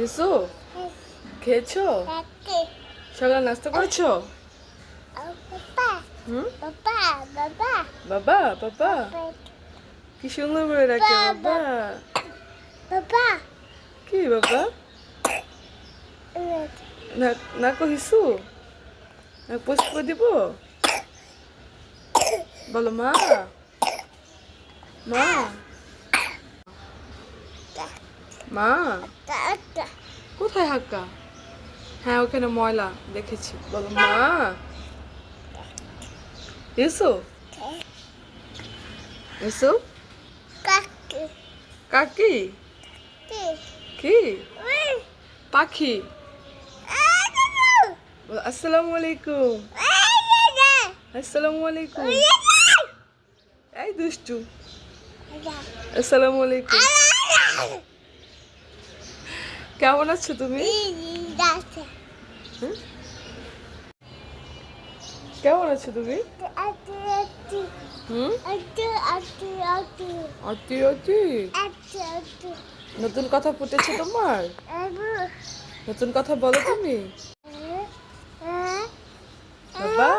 ইউসুফ, খেয়েছো? সকালে নাস্তা করেছো? হুম, বাবা বাবা কি সুন্দর করে রাখে বাবা। কি বাবা? না কহিসু না পুষ্প দিব? বলো মা। মা মা কোথায় হাক্কা? হ্যাঁ, ওখানে ময়লা দেখেছি। বলো মা। ইউসুফ, ইউসুফ কাকি কি পাখি? বলো আসসালামু আলাইকুম। আসসালামু আলাইকুম। এই দুষ্টু। আসসালামু আলাইকুম। কেমন আছো তুমি? হুম? কেমন আছো তুমি? হুম, অতি অতি নতুন কথা ফুটেছে তোমার? নতুন কথা বলো তুমি বাবা।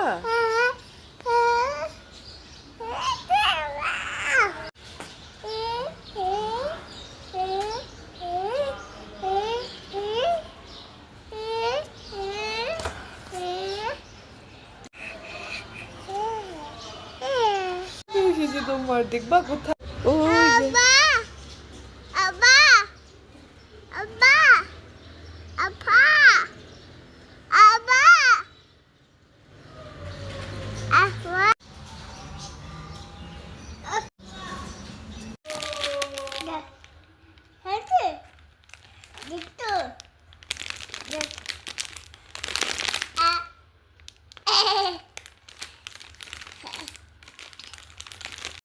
এসেছে তোমার, দেখবা কোথায়? ওই যে Victor.